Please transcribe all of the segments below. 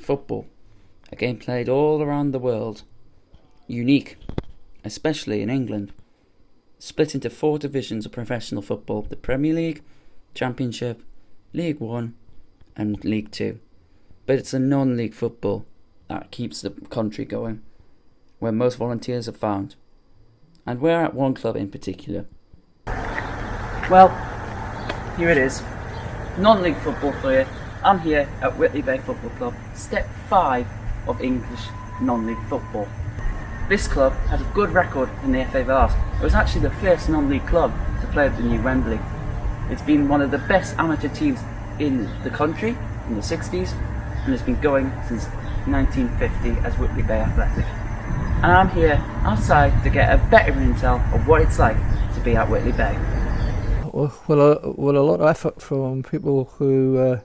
football, a game played all around the world. Unique, especially in England. Split into 4 divisions of professional football: the Premier League, Championship, League One and League Two. But it's a non-league football that keeps the country going, where most volunteers are found. And we're at one club in particular. Well, here it is. Non-league football for you. I'm here at Whitley Bay Football Club, step 5 of English non-league football. This club has a good record in the FA Vase. It was actually the first non-league club to play at the new Wembley. It's been one of the best amateur teams in the country in the 60s, and it's been going since 1950 as Whitley Bay Athletic. And I'm here outside to get a better intel of what it's like to be at Whitley Bay. Well, a lot of effort from people who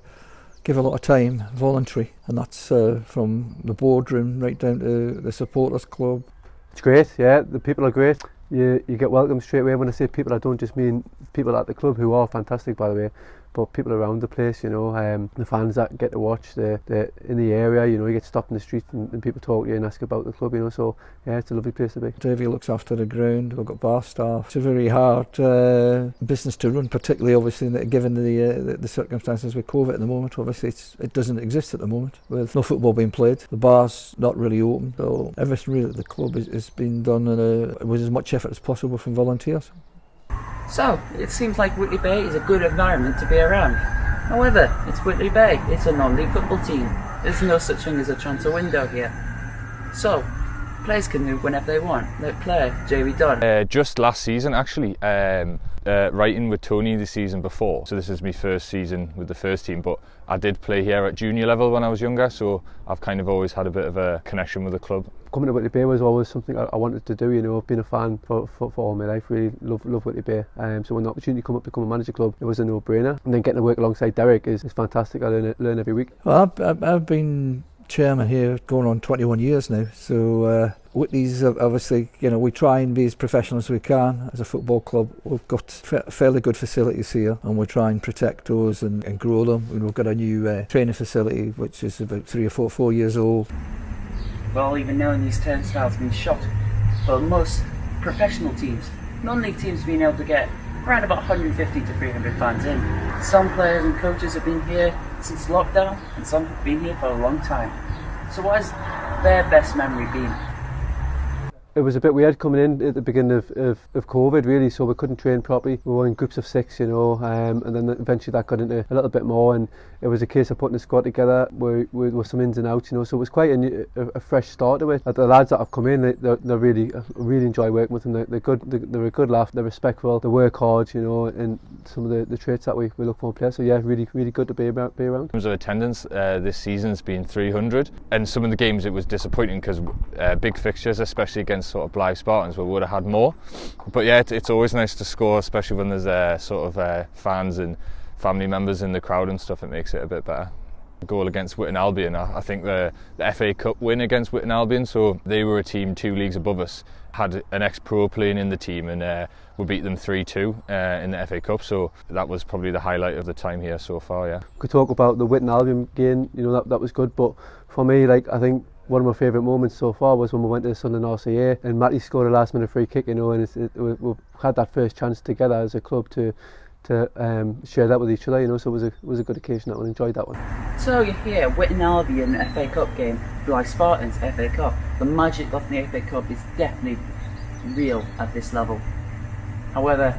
give a lot of time, voluntary, and that's from the boardroom right down to the supporters club. It's great, yeah, the people are great. You get welcomed straight away. When I say people, I don't just mean people at the club, who are fantastic by the way, but people around the place, you know, the fans that get to watch, the in the area, you know, you get stopped in the street and people talk to you and ask about the club, you know, so yeah, it's a lovely place to be. Davey looks after the ground, we've got bar staff. It's a very hard business to run, particularly obviously given the circumstances with COVID at the moment. Obviously it doesn't exist at the moment, with no football being played. The bar's not really open, so everything really at the club is being done with as much effort as possible from volunteers. So, it seems like Whitley Bay is a good environment to be around. However, it's Whitley Bay, it's a non-league football team. There's no such thing as a transfer window here. So, players can move whenever they want. Like player Jamie Dunn. Just last season actually, writing with Tony the season before. So this is my first season with the first team, but I did play here at junior level when I was younger, so I've kind of always had a bit of a connection with the club. Coming to Whitley Bay was always something I wanted to do, you know. I've been a fan for all my life, really love Whitley Bay. So when the opportunity come up to become a manager club, it was a no-brainer. And then getting to work alongside Derek is fantastic. I learn every week. Well, I've been chairman here going on 21 years now, so Whitley's obviously, you know, we try and be as professional as we can as a football club. We've got fairly good facilities here and we try and protect those and grow them. We've got a new training facility which is about 3 or 4 years old. Well, even knowing these turnstiles have been shot, for most professional teams, non-league teams have been able to get around about 150 to 300 fans in. Some players and coaches have been here since lockdown and some have been here for a long time. So what has their best memory been? It was a bit weird coming in at the beginning of COVID, really, so we couldn't train properly. We were in groups of 6, you know, and then eventually that got into a little bit more, and it was a case of putting a squad together with some ins and outs, you know, so it was quite a fresh start to it. The lads that have come in, they really enjoy working with them. They're good, they're a good laugh, they're respectful, they work hard, you know, and some of the traits that we look for in players. So yeah, really good to be around. In terms of attendance, this season's been 300, and some of the games it was disappointing because big fixtures, especially against sort of Blythe Spartans, we would have had more. But yeah, it's always nice to score, especially when there's sort of fans and family members in the crowd and stuff. It makes it a bit better. Goal against Whitton Albion, I think the FA Cup win against Whitton Albion, so they were a team 2 leagues above us, had an ex-pro playing in the team, and we beat them 3-2 in the FA Cup, so that was probably the highlight of the time here so far. Yeah, we could talk about the Whitton Albion game, you know, that was good, but for me, like, I think one of my favourite moments so far was when we went to the Sunderland RCA and Matty scored a last minute free kick, you know, and we had that first chance together as a club to share that with each other, you know, so it was a good occasion. That one, enjoyed that one. So you're here, Whitton Albion FA Cup game, Blythe Spartans FA Cup. The magic of the FA Cup is definitely real at this level. However,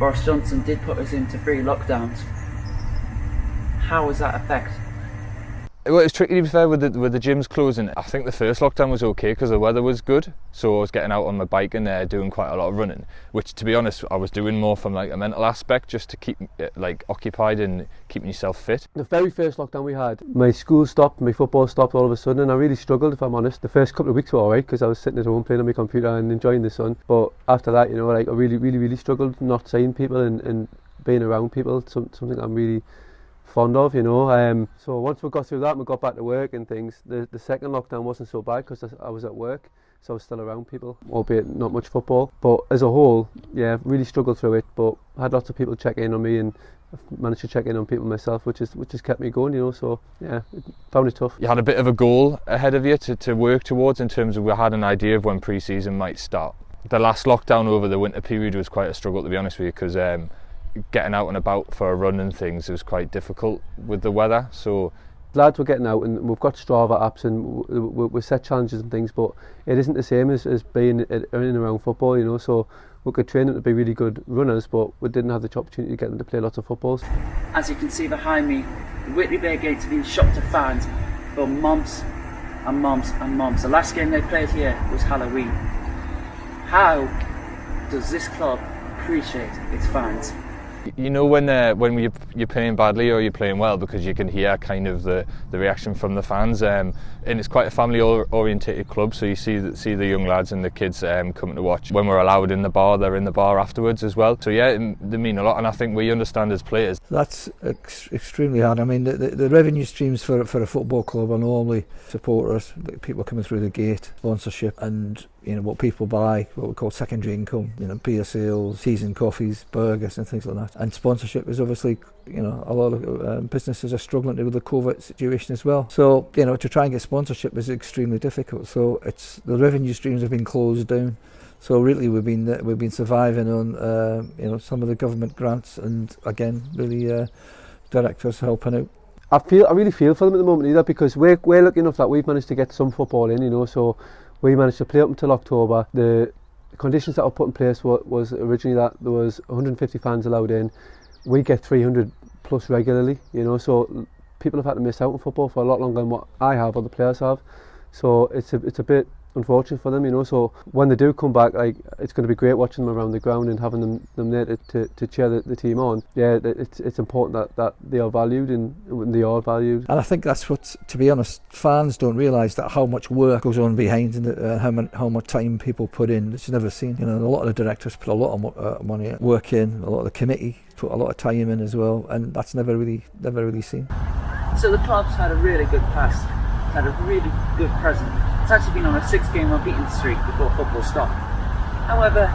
Boris Johnson did put us into 3 lockdowns. How was that affect? Well, it's tricky to be fair with the gyms closing. I think the first lockdown was okay because the weather was good, so I was getting out on my bike and doing quite a lot of running, which, to be honest, I was doing more from like a mental aspect, just to keep like occupied and keeping yourself fit. The very first lockdown we had, my school stopped, my football stopped all of a sudden, and I really struggled, if I'm honest. The first couple of weeks were alright because I was sitting at home playing on my computer and enjoying the sun, but after that, you know, like, I really struggled not seeing people and being around people, something I'm really fond of, you know. So once we got through that and we got back to work and things, the second lockdown wasn't so bad because I was at work, so I was still around people, albeit not much football. But as a whole, yeah, really struggled through it, but had lots of people check in on me, and I've managed to check in on people myself, which has kept me going, you know. So yeah, found it tough. You had a bit of a goal ahead of you to work towards, in terms of we had an idea of when pre-season might start. The last lockdown over the winter period was quite a struggle, to be honest with you, because getting out and about for a run and things was quite difficult with the weather. So lads were getting out, and we've got Strava apps, and we set challenges and things, but it isn't the same as being in and around football, you know. So we could train them to be really good runners, but we didn't have the opportunity to get them to play lots of footballs. As you can see behind me, the Whitley Bay gates have been shut to fans for months and months and months. The last game they played here was Halloween. How does this club appreciate its fans? you know when you're playing badly or you're playing well, because you can hear kind of the reaction from the fans, and it's quite a family orientated club, so you see the young lads and the kids coming to watch. When we're allowed in the bar, they're in the bar afterwards as well, so yeah, they mean a lot, and I think we understand as players. That's extremely hard. I mean, the revenue streams for a football club are normally supporters, people coming through the gate, sponsorship, and what people buy, what we call secondary income, beer sales, teas and coffees, burgers and things like that. And sponsorship is obviously, a lot of businesses are struggling with the COVID situation as well. So, to try and get sponsorship is extremely difficult. So the revenue streams have been closed down. So really we've been surviving on, some of the government grants, and again, really directors helping out. I really feel for them at the moment either, because we're lucky enough that we've managed to get some football in, so we managed to play up until October. The conditions that were put in place was originally that there was 150 fans allowed in. We get 300 plus regularly, so people have had to miss out on football for a lot longer than what I have or the players have. So it's a bit unfortunate for them, so when they do come back, it's going to be great watching them around the ground and having them there to cheer the team on. Yeah, it's important that they are valued, and they are valued. And I think that's what, to be honest, fans don't realise that how much work goes on behind, and how much time people put in. It's never seen. A lot of the directors put a lot of money, work in. A lot of the committee put a lot of time in as well, and that's never really seen. So the club's had a really good past, had a really good present. It's actually been on a 6-game unbeaten streak before football stopped. However,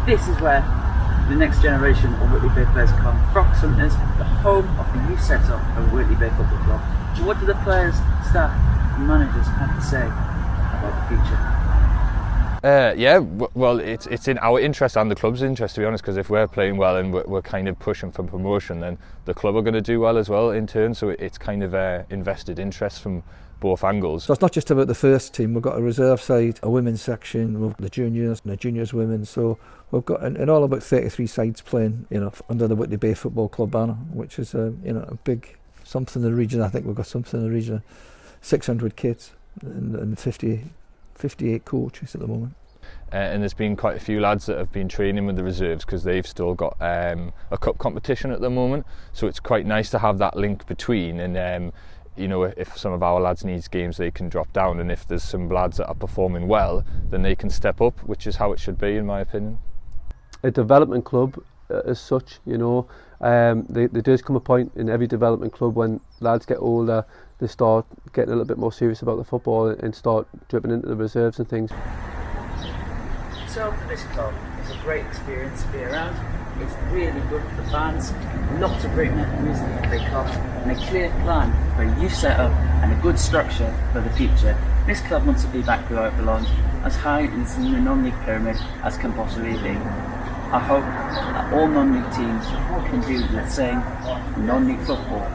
this is where the next generation of Whitley Bay players come. Froxham is the home of the youth setup of Whitley Bay Football Club. So what do the players, staff and managers have to say about the future? Well, it's in our interest and the club's interest, to be honest, because if we're playing well and we're kind of pushing for promotion, then the club are going to do well as well in turn, so it's kind of invested interest from both angles. So it's not just about the first team. We've got a reserve side, a women's section, we've got the juniors and the juniors women, so we've got in all about 33 sides playing under the Whitley Bay Football Club banner, which is a big something in the region. I think we've got something in the region of 600 kids and 58 coaches at the moment. And there's been quite a few lads that have been training with the reserves, because they've still got a cup competition at the moment, so it's quite nice to have that link between, and if some of our lads needs games, they can drop down, and if there's some lads that are performing well, then they can step up, which is how it should be, in my opinion. A development club as such, there does come a point in every development club when lads get older, they start getting a little bit more serious about the football and start dripping into the reserves and things. So for this club, it's a great experience to be around. It's really good for the fans, lots of great memories in the FA Cup, and a clear plan for a youth setup and a good structure for the future. This club wants to be back where it belongs, as high in the non-league pyramid as can possibly be. I hope that all non-league teams can do the same. Non-league football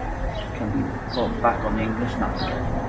can be brought back on the English map again.